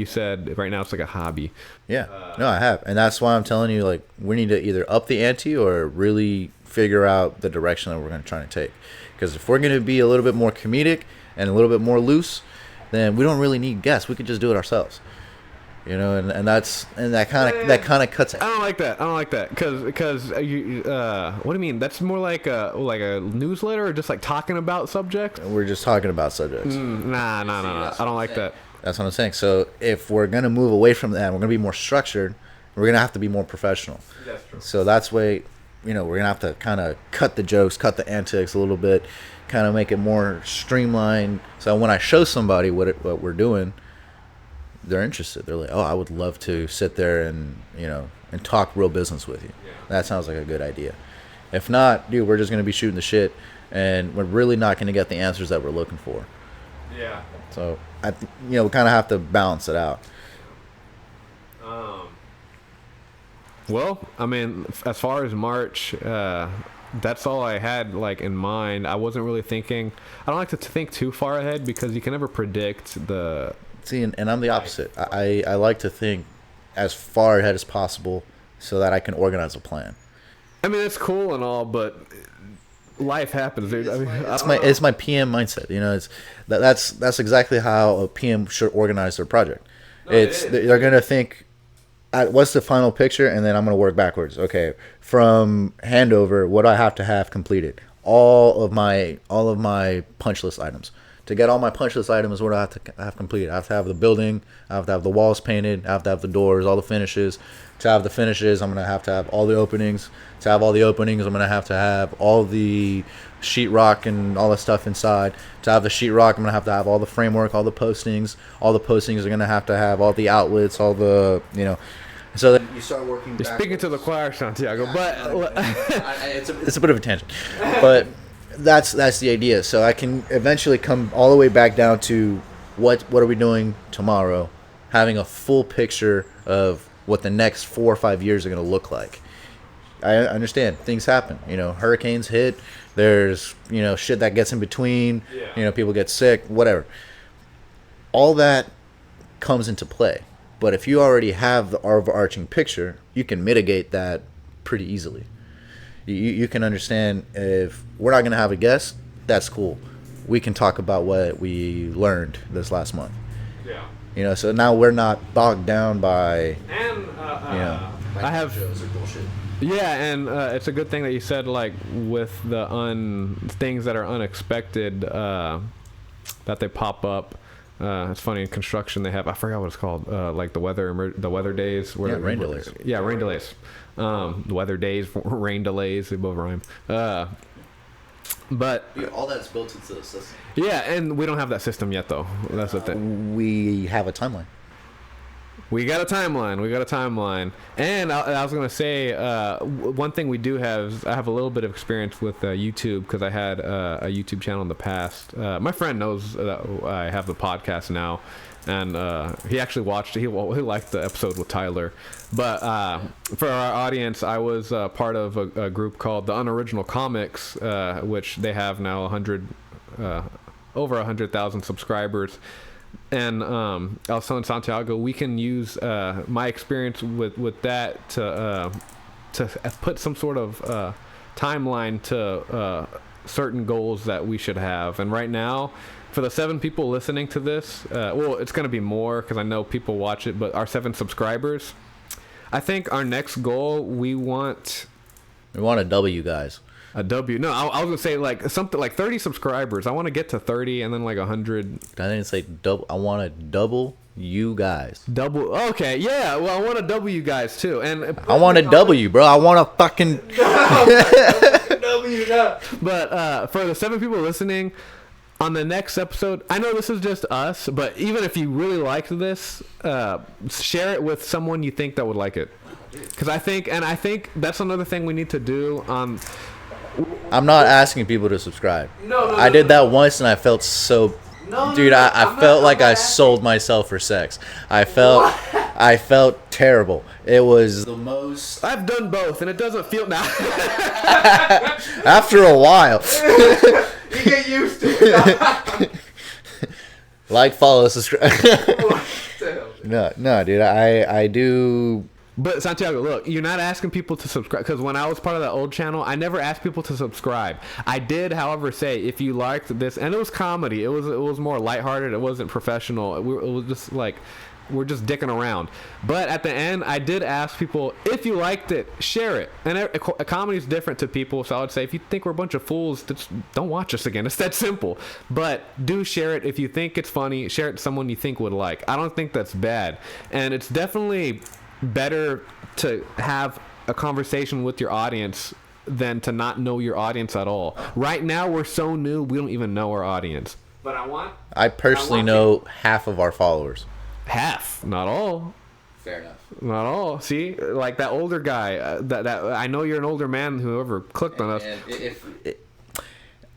said right now it's like a hobby. Yeah. No, I have, and that's why I'm telling you, like, we need to either up the ante or really figure out the direction that we're going to try to take. Because if we're going to be a little bit more comedic and a little bit more loose, then we don't really need guests. We could just do it ourselves. And that kind of cuts it. I don't like that because you what do you mean? That's more like a newsletter or just like talking about subjects. We're just talking about subjects. Nah. I don't like that. That's what I'm saying. So if we're gonna move away from that, we're gonna be more structured. We're gonna have to be more professional. That's true. So that's why we're gonna have to kind of cut the jokes, cut the antics a little bit, kind of make it more streamlined. So when I show somebody what we're doing, they're interested. They're like, oh, I would love to sit there and and talk real business with you. Yeah. That sounds like a good idea. If not, dude, we're just gonna be shooting the shit, and we're really not gonna get the answers that we're looking for. Yeah. So we kind of have to balance it out. Well, I mean, as far as March, that's all I had like in mind. I wasn't really thinking. I don't like to think too far ahead because you can never predict the. See, and I'm the opposite. I like to think as far ahead as possible so that I can organize a plan. I mean, it's cool and all, but life happens, dude. I mean, It's my PM mindset. You know, that's exactly how a PM should organize their project. They're gonna think, what's the final picture, and then I'm gonna work backwards. Okay, from handover, what do I have to have completed? All of my punch list items. To get all my punch list items, what do I have to have completed? I have to have the building. I have to have the walls painted. I have to have the doors, all the finishes. To have the finishes, I'm gonna have to have all the openings. To have all the openings, I'm gonna have to have all the sheetrock and all the stuff inside. To have the sheetrock, I'm gonna have to have all the framework, all the postings. All the postings are gonna have to have all the outlets, all the So then you start working. You're speaking to the choir, Santiago, but it's a bit of a tangent, but that's the idea. So I can eventually come all the way back down to what are we doing tomorrow, having a full picture of what the next 4 or 5 years are going to look like. I understand things happen. Hurricanes hit. There's shit that gets in between. Yeah. People get sick. Whatever. All that comes into play. But if you already have the overarching picture, you can mitigate that pretty easily. You can understand if we're not going to have a guest, that's cool. We can talk about what we learned this last month. Yeah. So now we're not bogged down by, And I have shows or bullshit. Yeah, and it's a good thing that you said, like, with the things that are unexpected, that they pop up. It's funny, in construction they have, I forgot what it's called, like the weather days. Where rain delays. Yeah, rain delays. The weather days, rain delays, they both rhyme. But all that's built into the system. Yeah, and we don't have that system yet, though. That's the thing. We have a timeline. We got a timeline. And I was going to say, one thing we do have, I have a little bit of experience with YouTube because I had a YouTube channel in the past. My friend knows that I have the podcast now, and he actually watched it. He liked the episode with Tyler. But for our audience, I was part of a group called The Unoriginal Comics, which they have now over 100,000 subscribers. And I was telling Santiago, we can use my experience with that to put some sort of timeline to certain goals that we should have. And right now, for the 7 people listening to this, well, it's going to be more because I know people watch it, but our 7 subscribers, I think our next goal, we want a W, guys. A W. No, I was gonna say like something like 30 subscribers. I want to get to 30 and then like 100. I didn't say double. I want to double you guys. Double. Okay, yeah. Well, I want to double you guys too, and I want a W, bro. I want a fucking W. No. But for the 7 people listening, on the next episode, I know this is just us, but even if you really liked this, share it with someone you think that would like it. Because I think that's another thing we need to do. I'm not asking people to subscribe. No, I did that once and I felt so... Dude, I felt like I sold myself for sex. I felt terrible. It was the most... I've done both and it doesn't feel... now. After a while. You get used to it. Like, follow, subscribe. No, dude, I do... But Santiago, look, you're not asking people to subscribe, because when I was part of that old channel, I never asked people to subscribe. I did, however, say if you liked this, and it was comedy. It was more lighthearted. It wasn't professional. It was just like we're just dicking around. But at the end, I did ask people if you liked it, share it. And a comedy is different to people, so I would say if you think we're a bunch of fools, just don't watch us again. It's that simple. But do share it if you think it's funny. Share it to someone you think would like. I don't think that's bad, and it's definitely better to have a conversation with your audience than to not know your audience at all. Right now, we're so new, we don't even know our audience. But I personally know half of our followers. Half, not all. Fair enough. Not all. See, like that older guy. That I know you're an older man. Whoever clicked on us.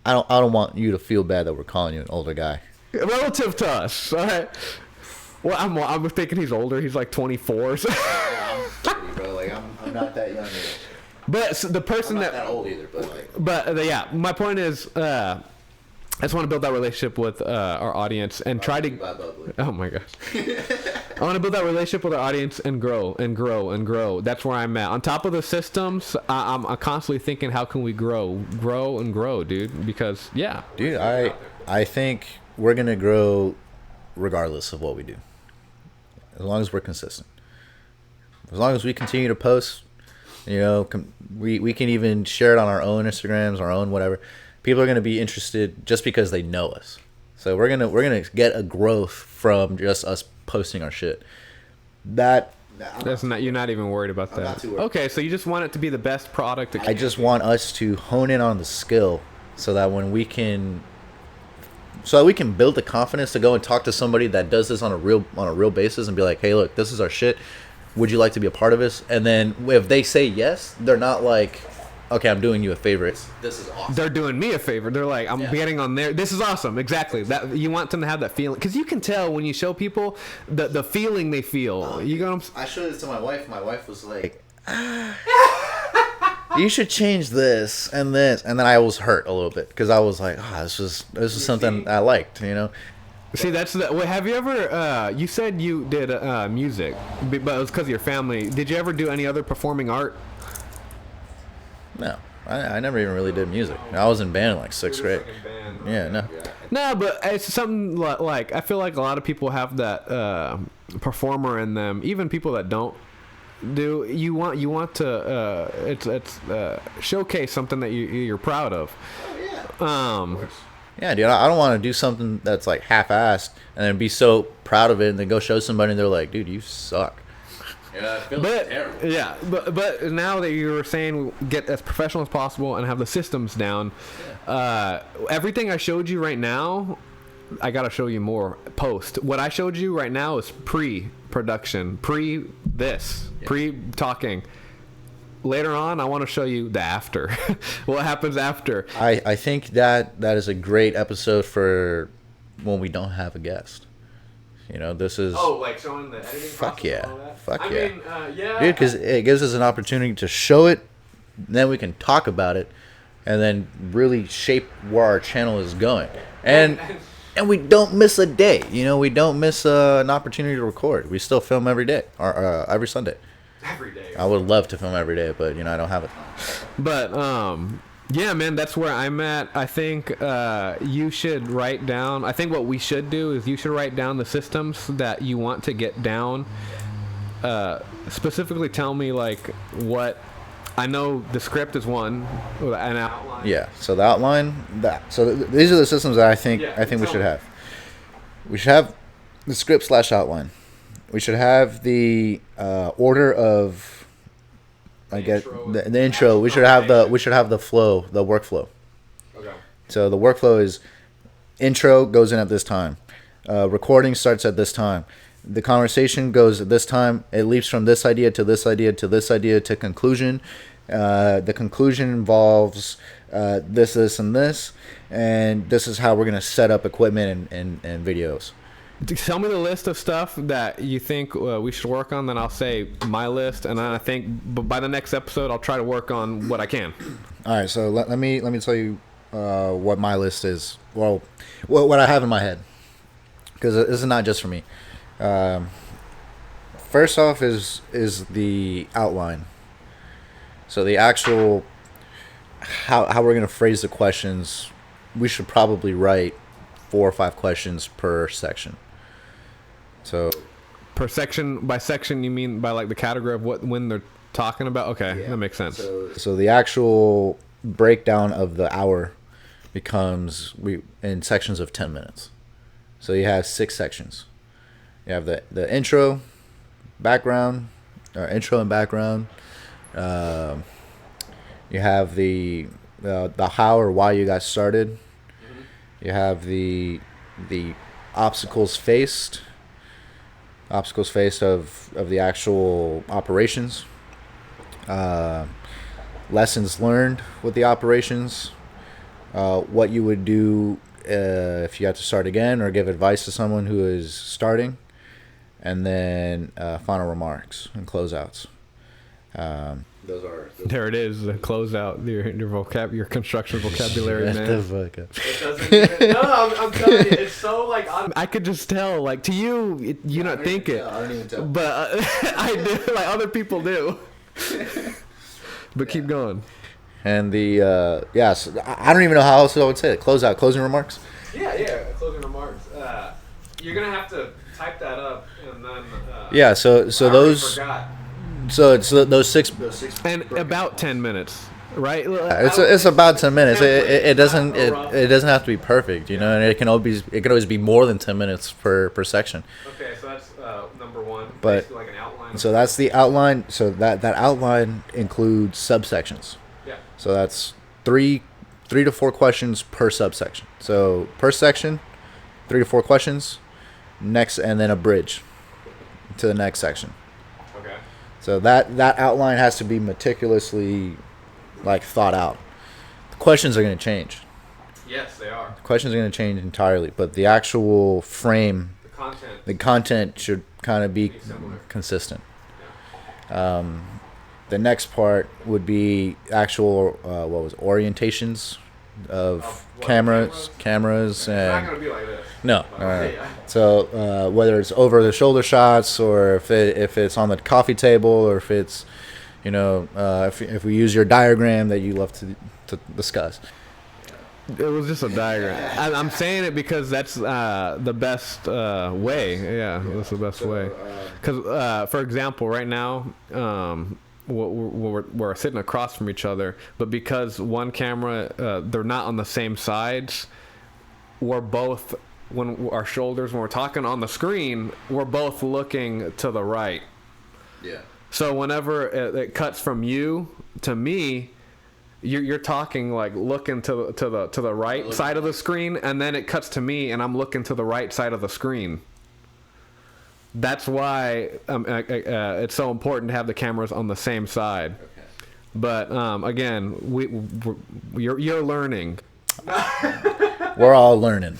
I don't want you to feel bad that we're calling you an older guy. Relative to us, all right. Well, I'm thinking he's older. He's like 24. So. Yeah, I'm 30, bro. Like I'm not that young. But the person I'm not that old either, but like. But yeah, my point is, I just want to build that relationship with our audience and try to. Oh my gosh. I want to build that relationship with our audience and grow and grow and grow. That's where I'm at. On top of the systems, I'm constantly thinking, how can we grow and grow, dude? Because yeah, dude, I think we're gonna grow regardless of what we do, as long as we're consistent. As long as we continue to post, you know, we can even share it on our own Instagrams, our own whatever. People are gonna be interested just because they know us. So we're gonna get a growth from just us posting our shit. That's not, you're not even worried about that. Not too worried. Okay, so you just want it to be the best product. I just want us to hone in on the skill, so that when we can, build the confidence to go and talk to somebody that does this on a real basis and be like, hey, look, this is our shit. Would you like to be a part of this? And then if they say yes, they're not like, okay, I'm doing you a favor. This is awesome. They're doing me a favor. They're like, I'm getting on there. This is awesome. Exactly. That you want them to have that feeling, because you can tell when you show people the feeling they feel. You know what I'm saying? I showed this to my wife. My wife was like, you should change this and this, and then I was hurt a little bit because I was like, this was something I liked, you know. See, that's the. Wait, have you ever? You said you did music, but it was because of your family. Did you ever do any other performing art? No, I never even really did music. I was in band in like 6th grade. Yeah, no. No, but it's something like I feel like a lot of people have that performer in them. Even people that don't do. You want to it's showcase something that you're proud of. Yeah, dude, I don't want to do something that's like half-assed and then be so proud of it and then go show somebody and they're like, dude, you suck. Yeah, it feels terrible. Yeah, but now that you were saying get as professional as possible and have the systems down, everything I showed you right now, I gotta show you more post. What I showed you right now is pre-production, pre-talking. Later on, I want to show you the after. What happens after. I think that is a great episode for when we don't have a guest. You know, this is... Oh, like showing the editing fuck process yeah. and all that? Fuck I yeah. mean, yeah. Dude, because it gives us an opportunity to show it, then we can talk about it, and then really shape where our channel is going. And we don't miss a day. You know, we don't miss an opportunity to record. We still film every day, or every Sunday. Every day. I would love to film every day, but, you know, I don't have it. But, yeah, man, that's where I'm at. I think you should write down. I think what we should do is you should write down the systems that you want to get down. Specifically, tell me like what. I know the script is one, an outline. Yeah. So the outline. These are the systems that I think we should have. We should have the script / outline. We should have the order of. I get the intro. We should have the flow, the workflow. Okay. So the workflow is intro goes in at this time, recording starts at this time, the conversation goes at this time. It leaps from this idea to this idea to this idea to conclusion. The conclusion involves this, and this, and this is how we're gonna set up equipment and videos. Tell me the list of stuff that you think we should work on, then I'll say my list, and then I think by the next episode I'll try to work on what I can. All right, so let me tell you what my list is. Well, what I have in my head, because this is not just for me. First off is the outline. So the actual how we're gonna phrase the questions. We should probably write 4 or 5 questions per section. So, per section, by section you mean by like the category of when they're talking about? Okay, yeah. That makes sense. So the actual breakdown of the hour becomes in sections of 10 minutes. So you have 6 sections. You have the intro, background, or intro and background. You have the how or why you got started. Mm-hmm. You have the obstacles faced of the actual operations, lessons learned with the operations, what you would do if you had to start again or give advice to someone who is starting, and then final remarks and closeouts. Those are. There it is. Close out your construction vocabulary, man. The fuck up. It doesn't even, no, I'm telling you, it's so like I could just tell. Like to you, you not think it, I don't even tell. but I do. Like other people do. But keep going. And the so I don't even know how else I would say it. Closing remarks. yeah, closing remarks. You're gonna have to type that up and then. Yeah. So I those. forgot. So it's those six. And about 10 minutes, right? It's about 10 minutes. It doesn't have to be perfect, you know, and it can always be more than 10 minutes per section. Okay, so that's number one. But basically like an outline. so that's the outline. So that outline includes subsections. Yeah. So that's three to four questions per subsection. So per section, 3 to 4 questions. Next, and then a bridge to the next section. Okay. So that outline has to be meticulously, like, thought out. The questions are going to change. Yes, they are. The questions are going to change entirely, but the actual frame, The content. the content should kind of be similar. consistent. The next part would be actual orientations of what, cameras, It's not and gonna be like this. no. Okay, So whether it's over the shoulder shots, or if it's on the coffee table, or if it's, you know, if we use your diagram that you love to discuss. It was just a diagram. I'm saying it because that's the best way. Yeah, that's the best way. Because, for example, right now, we're sitting across from each other, but because one camera, they're not on the same sides, we're both, when our shoulders, when we're talking on the screen, we're both looking to the right. Yeah. So whenever it cuts from you to me, you're talking like looking to the right side of the screen, and then it cuts to me and I'm looking to the right side of the screen. That's why it's so important to have the cameras on the same side. Okay. But again, you're learning. We're all learning.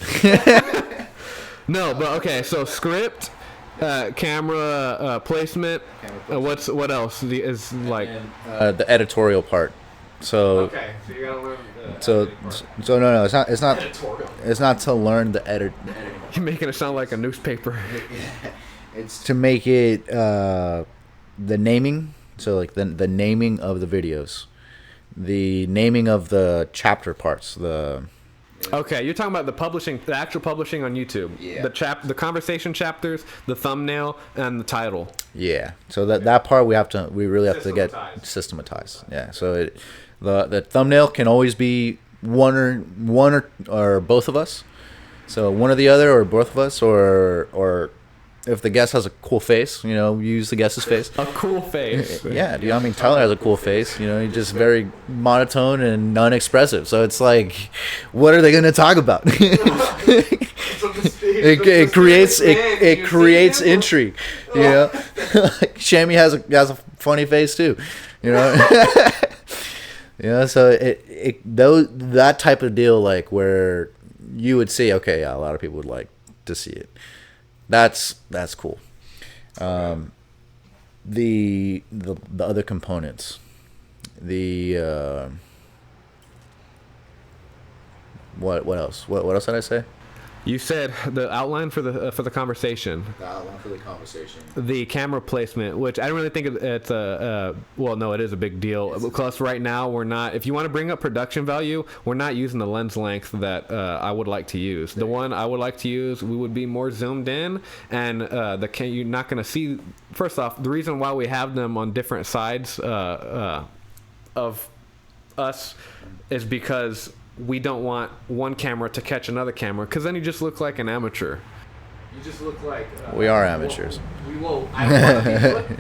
No, but okay. So script, camera placement. What else is like? The editorial part. So Okay, so you gotta learn. no, it's not Editorial. it's not to learn the editing. You're making it sound like a newspaper. It's to make it the naming. So like the naming of the videos, the naming of the chapter parts. Okay, you're talking about the actual publishing on YouTube. Yeah. The conversation chapters, the thumbnail, and the title. Yeah. So that part we really have to get systematized. Yeah. So the thumbnail can always be one or both of us. So one or the other, or both of us, or if the guest has a cool face, you know, use the guest's face. A cool face. Yeah, dude, I mean, Tyler has a cool face. You know, he's just very monotone and non-expressive. So it's like, what are they going to talk about? It creates intrigue. You know, like Shammy has a funny face too. You know, So that type of deal, like where you would see, okay, yeah, a lot of people would like to see it. That's cool. The other components, what else? What else did I say? You said the outline for the conversation. The outline for the conversation. The camera placement, which I don't really think it's no, it is a big deal. Because right now we're not. If you want to bring up production value, we're not using the lens length that I would like to use. The one I would like to use, we would be more zoomed in, and you're not going to see. First off, the reason why we have them on different sides of us is because we don't want one camera to catch another camera, because then you just look like an amateur. You just look like. We are amateurs. We will. I don't want to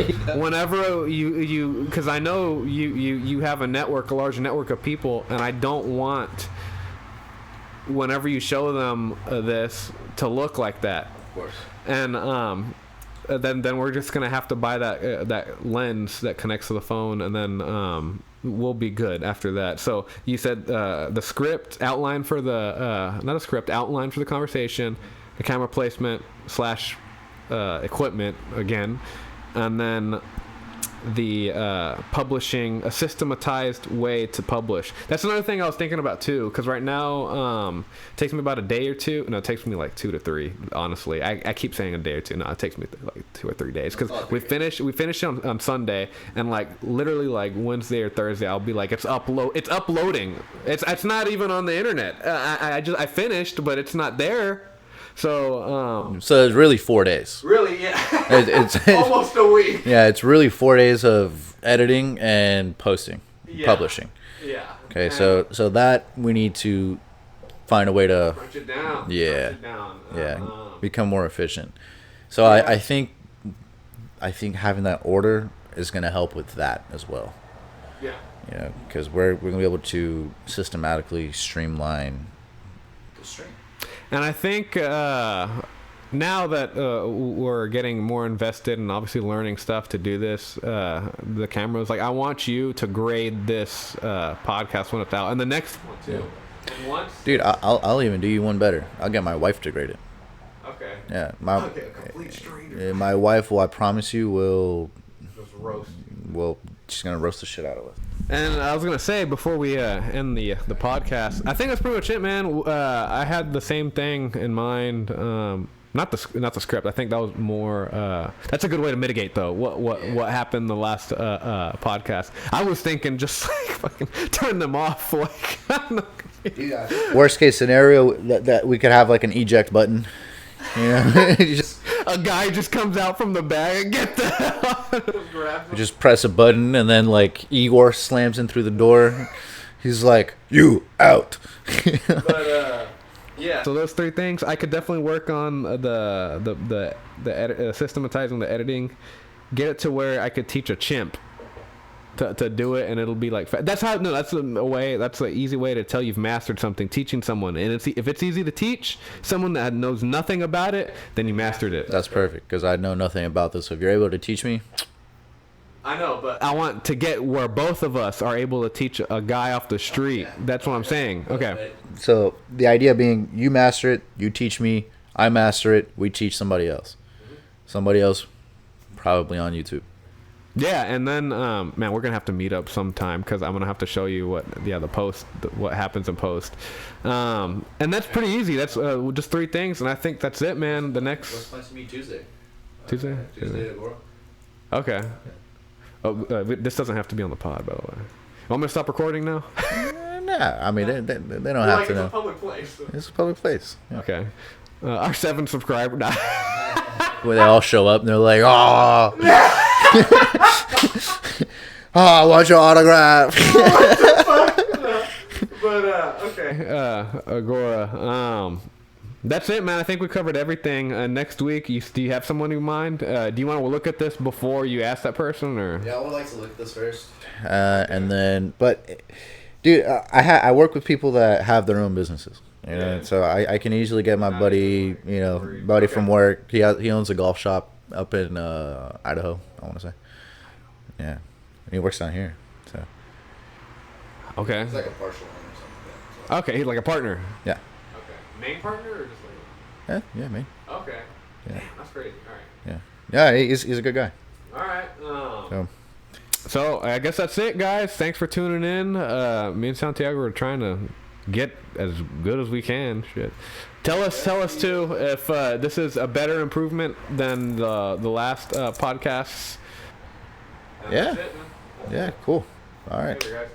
be Whenever you, because I know you have a large network of people, and I don't want, whenever you show them this, to look like that. Of course. And then we're just gonna have to buy that lens that connects to the phone, and then we'll be good after that. So you said the script outline for outline for the conversation, the camera placement / equipment again, and then publishing, a systematized way to publish. That's another thing I was thinking about too, because right now it takes me about a day or two. No, it takes me like 2 to 3. Honestly, I keep saying a day or two. No, it takes me like 2 or 3 days because we finish on Sunday, and like literally like Wednesday or Thursday I'll be like it's uploading. It's not even on the internet. I finished, but it's not there. So it's really 4 days. Really, yeah. It's Almost a week. Yeah, it's really 4 days of editing and posting, publishing. Yeah. Okay, so that we need to find a way to crunch it down. Yeah. Crunch it down. Yeah, become more efficient. So I think having that order is going to help with that as well. Yeah. You know, because we're going to be able to systematically streamline The stream. And I think now that we're getting more invested and obviously learning stuff to do this, the cameras, like I want you to grade this podcast when it's out. And the next one too. And once. Dude, I'll even do you one better. I'll get my wife to grade it. Okay. Yeah, a complete stranger. my wife will, I promise you, will Just roast. Well, she's gonna roast the shit out of us. And I was gonna say before we end the podcast, I think that's pretty much it, man. I had the same thing in mind. Not the script. I think that was more. That's a good way to mitigate, though. What happened the last podcast? I was thinking just like fucking turn them off. Like, worst case scenario, that we could have like an eject button. You know, a guy just comes out from the bag and get the hell out. You just press a button and then like Igor slams in through the door. He's like, "You out." But yeah. So those 3 things, I could definitely work on the systematizing the editing, get it to where I could teach a chimp to do it, and it'll be like that's an easy way to tell you've mastered something, teaching someone. And if it's easy to teach someone that knows nothing about it, then you mastered it. That's perfect, because I know nothing about this. So if you're able to teach me, I know, but I want to get where both of us are able to teach a guy off the street. That's what I'm saying. Okay. So the idea being, you master it, you teach me, I master it, we teach somebody else. Somebody else, probably on YouTube. Yeah, and then man, we're gonna have to meet up sometime because I'm gonna have to show you what happens in post. And that's pretty easy. That's just 3 things, and I think that's it, man. The next. Let's plan to meet Tuesday. Tuesday at Agora. Okay. Oh, this doesn't have to be on the pod, by the way. Want me to stop recording now? Nah, I mean they don't have to know. It's a public place. It's a public place. Yeah. Okay. Our 7 subscribers. Nah. Where they all show up and they're like, "Oh, oh, I want your autograph." But okay. Agora. That's it, man. I think we covered everything. Next week, do you have someone in mind? Do you want to look at this before you ask that person, or? Yeah, I would like to look at this first. And then, but, dude, I work with people that have their own businesses. You know, so I can easily get my buddy, from work. He owns a golf shop up in Idaho, I want to say. Yeah, and he works down here. So. Okay. It's like a partial owner or something. So. Okay, he's like a partner. Yeah. Okay. Main partner or just like? Yeah, man. Okay. Yeah. Damn, that's crazy. All right. Yeah, he's a good guy. All right. So I guess that's it, guys. Thanks for tuning in. Me and Santiago are trying to get as good as we can. Shit. Tell us too if this is a better improvement than the last podcasts. Yeah. That's it, man. Yeah, cool. All right. Later, guys.